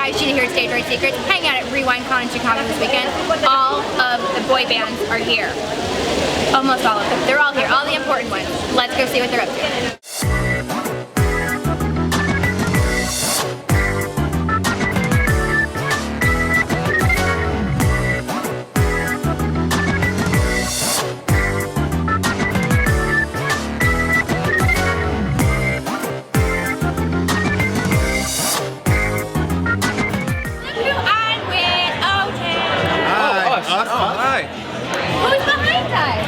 guys, Gina here at Stage Right Secrets, hanging out at REWindCon in Chicago this weekend. All of the boy bands are here. Almost all of them. They're all here, all the important ones. Let's go see what they're up to.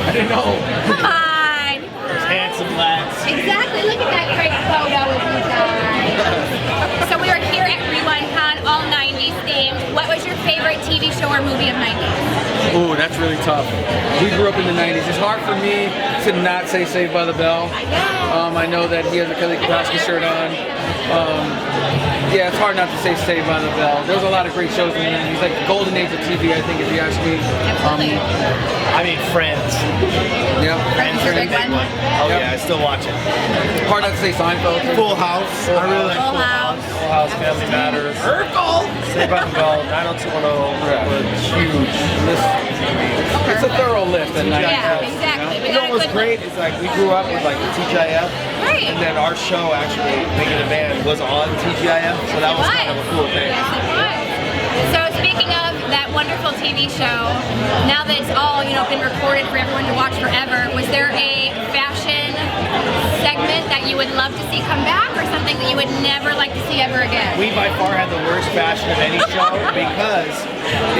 I didn't know. Come on! Those handsome lads. Exactly, look at that great photo of you guys. So we are here at REWindCon, all 90s themed. What was your favorite TV show or movie of 90s? Ooh, that's really tough. We grew up in the 90s. It's hard for me to not say Saved by the Bell. I know that he has a Kirkpatrick shirt on. Yeah, it's hard not to say Saved by the Bell. There was a lot of great shows in the 90s, like the golden age of TV, I think, if you ask me. Absolutely. I mean, Friends. Yeah. Friends is a big one. Oh yeah, I still watch it. Hard not to say Seinfeld. Full House. I really like Full House. Full House, Family Matters. Urkel! Saved by the Bell, 90210 was huge. It's a thorough list at 90s. Yeah, exactly. We You know got a what was good great is like we grew up with like the TGIF. Right. And then our show actually, Making a Band, was on TGIF, so that was kind of a cool thing. Yes, it was. So speaking of that wonderful TV show, now that it's all, been recorded for everyone to watch forever, was there a fashion segment that you would love to see come back, or something that you would never like to see ever again? We by far had the worst fashion of any show because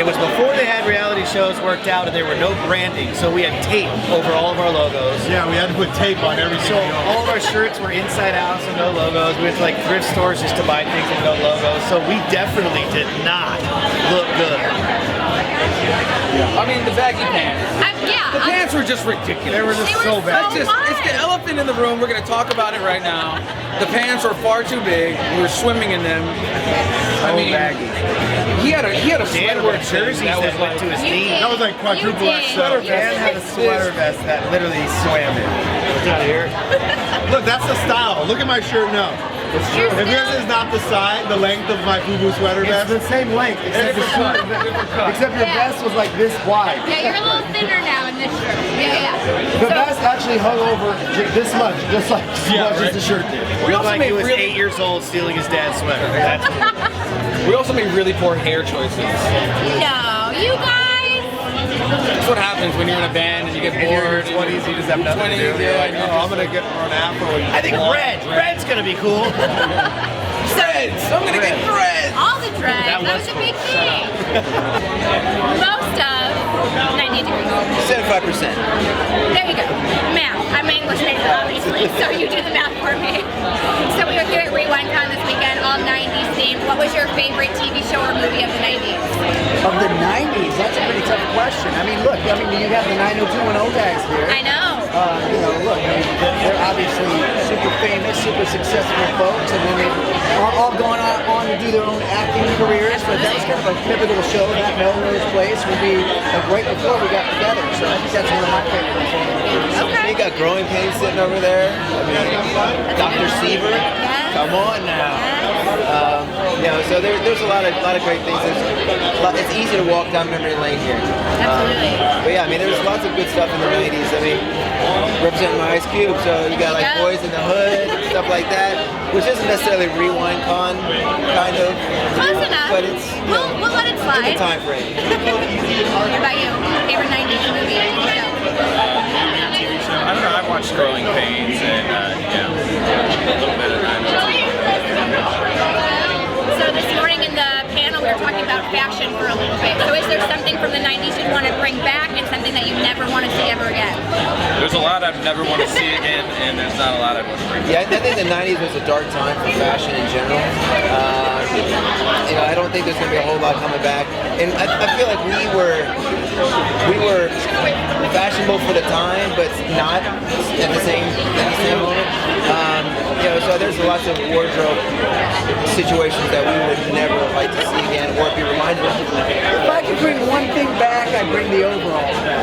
it was before they had reality shows worked out and there were no branding, so we had tape over all of our logos. Yeah, we had to put tape on everything. So all of our shirts were inside out, so no logos. We went to like thrift stores just to buy things with no logos. So we definitely did not look good. I mean, the baggy pants. The pants were just ridiculous. They were just so bad. It's the elephant in the room. We're going to talk about it right now. The pants were far too big. We were swimming in them. So baggy. He had a Dan sweater wore vest jerseys that was went to his knee. That was like quadruple XL. Dan had a sweater vest that literally swam in. Look out here. Look, that's the style. Look at my shirt now. It's true. If yours is not the side, the length of my FUBU sweater It's vest. the same length, except your vest was like this wide. Yeah, you're a little thinner now in this shirt. Yeah. The vest actually hung over this much, just like as the shirt did. We also Like he made was really 8 years old stealing his dad's sweater. That's we also made really poor hair choices. No, you guys. That's what happens when you're in a band and you get in your bored. 20s, you just have nothing to do. Yeah, You're like, you're oh, I'm gonna get an afro. I think red's gonna be cool. dreads. I'm gonna get dreads. All the dreads. That was a big thing. Most of 90 degrees. 75%. There you go. Math. I'm an English major, obviously, so you do the math for me. So we are here at REWindCon this weekend, all 90s themed. What was your favorite TV show or movie of the 90s? Of the 90s, that's a pretty tough question. I mean, look, you have the 90210 guys here. I know. Look, they're obviously super famous, super successful folks, and then they are all going on to do their own acting careers. But that was kind of a pivotal show. That Melrose Place would be like right before we got together. So I think that's one of my favorites. Okay. You got Growing Pains sitting over there. I mean, Dr. Seaver. Come on now. So there's a lot of great things. It's easy to walk down memory lane here. Absolutely. But yeah, I mean, there's lots of good stuff in the 90s. I mean, representing my Ice Cube, so you got like Boys in the Hood, stuff like that, which isn't necessarily REWindCon, kind of. Close enough. But it's, we'll let it slide. in the time frame. What about you? Favorite 90s movie or TV show? I don't know, I've watched Growing Pains and, a little bit of that. So this morning in the panel we were talking about fashion for a little bit. So is there something from the 90s you'd want to bring back and something that you never want to see ever again? There's a lot I'd never want to see again, and there's not a lot I'd want to bring back. Yeah, I think the 90s was a dark time for fashion in general. I don't think there's going to be a whole lot coming back. And I feel like we were fashionable for the time, but not at the same moment. So there's lots of wardrobe situations that we would never like to see again or be reminded of. If I could bring one thing back, I'd bring the overalls back.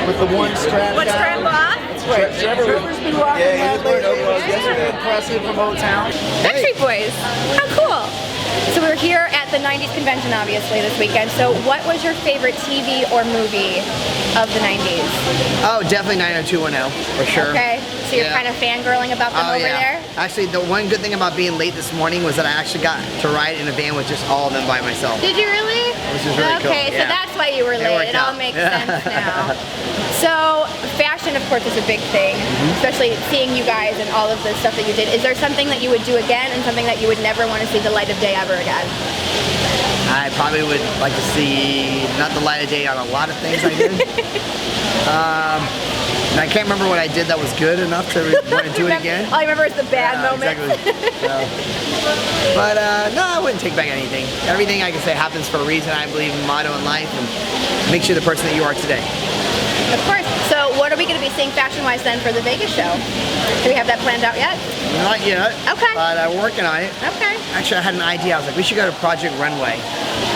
With the one strap What down. strap off? That's right. Trevor's been rocking Yeah, he that was wearing lately. overalls It's yesterday. impressive from Old Town. Backstreet Boys. How cool. So we're here at the 90s convention, obviously, this weekend. So what was your favorite TV or movie of the 90s? Oh, definitely 90210, for sure. Okay, so you're Yeah. kind of fangirling about them over there? Actually, the one good thing about being late this morning was that I actually got to ride in a van with just all of them by myself. Did you really? Which is really cool. Okay, so Yeah. that's why you were late. worked It all out. makes sense now. So fashion, of course, is a big thing, especially seeing you guys and all of the stuff that you did. Is there something that you would do again and something that you would never want to see the light of day ever again? I probably would like to see not the light of day on a lot of things I did. And I can't remember what I did that was good enough to want to do it again. All I remember is the bad moments. Exactly. But no, I wouldn't take back anything. Everything I can say happens for a reason. I believe in motto in life, and makes you the person that you are today. Of course. So what are we going to be seeing fashion-wise then for the Vegas show? Do we have that planned out yet? Not yet. Okay. But I'm working on it. Okay. Actually, I had an idea. I was like, we should go to Project Runway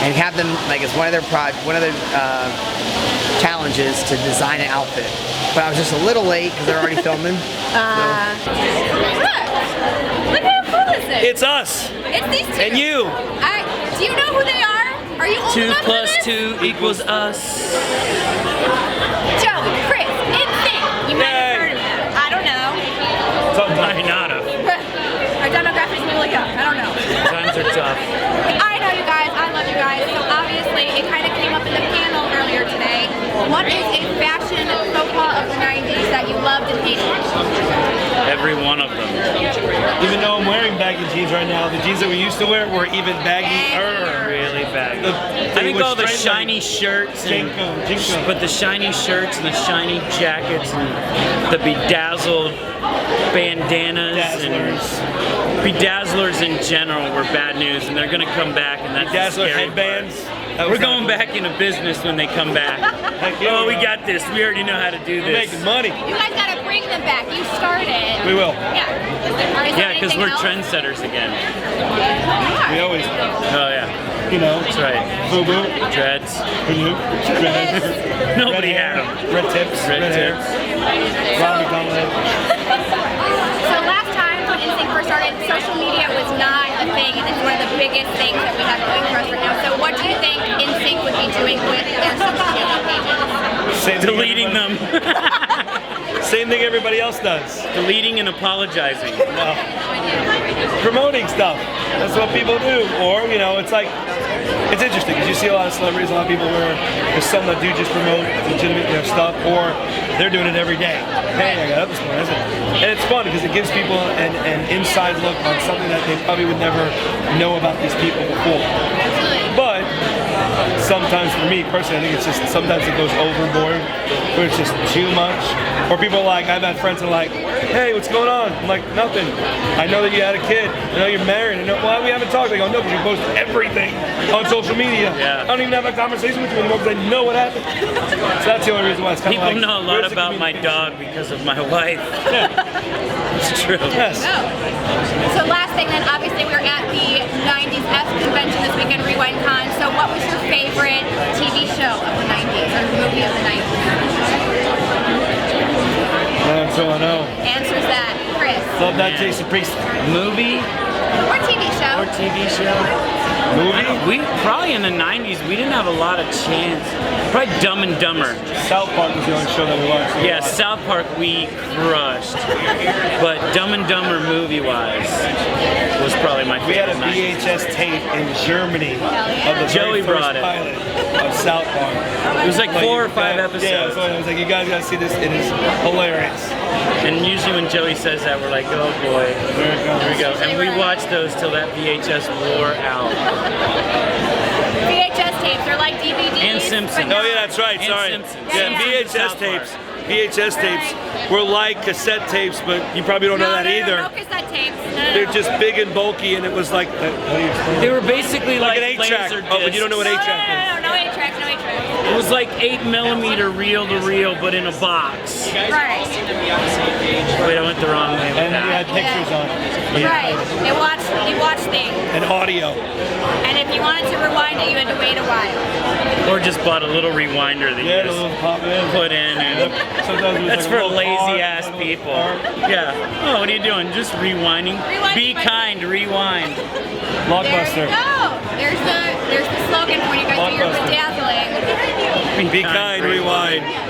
and have them like as one of their challenges to design an outfit. But I was just a little late because they're already filming. Look how cool this is. It's us It's these two. and you. Do you know who they are? Are you old 2 enough for plus this? 2 equals us. Joey, Chris, NSYNC. You might have Yay. heard of them. I don't know. Might not have. Our demographics really young. I don't know. Times are tough. I know you guys. I love you guys. So obviously, it kind of came up in the panel earlier today. What is a fashion faux pas of the 90s that you loved and hated? Every one of them. Even though I'm wearing baggy jeans right now, the jeans that we used to wear were even baggier. Really bad. I They think would all the straighten shiny shirts and Jinko. but the shiny shirts and the shiny jackets and the bedazzled bandanas and bedazzlers in general were bad news, and they're gonna come back, and that's the Dazzler scary headbands. part. We're going back into business when they come back. yeah, Oh, we we are. got this. We already know how to do We're this. making money. You guys got to bring them back. You started. We will. Yeah. Is there Yeah, because anything we're else? trendsetters again. We always, Oh yeah, you know, that's right. boo-boo, Dreads. red Nobody hair, had them. red tips, Red hair. tips. Robbie Conley. So last time when NSYNC first started, social media was not a thing, and it's one of the biggest things that we have going for us right now. So what do you think NSYNC would be doing with their social media pages? Same thing Deleting everybody- them. Same thing everybody else does. Deleting and apologizing. Promoting stuff. That's what people do. Or, you know, it's like, it's interesting because you see a lot of celebrities, a lot of people where there's some that do just promote legitimate stuff, or they're doing it every day. Hey, I got up this morning, isn't it? And it's fun because it gives people an inside look on something that they probably would never know about these people before. But sometimes for me personally, I think it's just sometimes it goes overboard, where it's just too much. Or people are like, I've had friends that are like, hey, what's going on? I'm like, nothing. I know that you had a kid. I know you're married. I know, well, we haven't talked. They go, no, because you post everything on social media. Yeah. I don't even have a conversation with you anymore because I know what happened. So that's the only reason why it's kind People of like, know a lot where's the about my communication? dog because of my wife. It's true. Yes. So last thing then, obviously we're at the 90s F convention this weekend, REWindCon. So what was your favorite TV show of the 90s or movie of the 90s? That's all I know. Answers that, Chris. Love that Jason Priest Movie Or TV show. or TV show? movie. We probably in the 90s we didn't have a lot of chance. Probably Dumb and Dumber. South Park was the only show that we watched. Yeah, South Park we crushed. But Dumb and Dumber movie-wise was probably my We had a favorite. 90s. VHS tape in Germany of the Joey very first brought it. pilot of South Park. It was like 4 or 5 episodes. Yeah, so I was like, you guys gotta see this. It is hilarious. And usually when Joey says that, we're like, oh boy, Here it goes. here we go. And we watched those till that VHS wore out. VHS tapes, they're like DVDs. And Simpsons. but Oh yeah, that's right. And Sorry. Simpsons. Yeah, Simpsons and VHS South tapes. Park. VHS tapes were like cassette tapes, but you probably don't know that either. No cassette tapes. No. They're just big and bulky, and it was like, how do you explain? They were basically Like like an 8-track. laser Oh, but you don't know what No, 8-track is. no 8-tracks, no 8-tracks. It was like 8mm reel to reel, but in a box. Right. Wait, I went the wrong way with And you had that. pictures on it. Right. You watch things. And audio. And if you wanted to rewind it, you had to wait a while. Or just bought a little rewinder that Yeah, you the little just pop in. put in. And Sometimes it was that's like for a little lazy car, ass a little people. car. Yeah. Oh, what are you doing? Just rewinding? Rewinding Be my- kind, rewind. There you Blockbuster. go. There's the Be kind, rewind.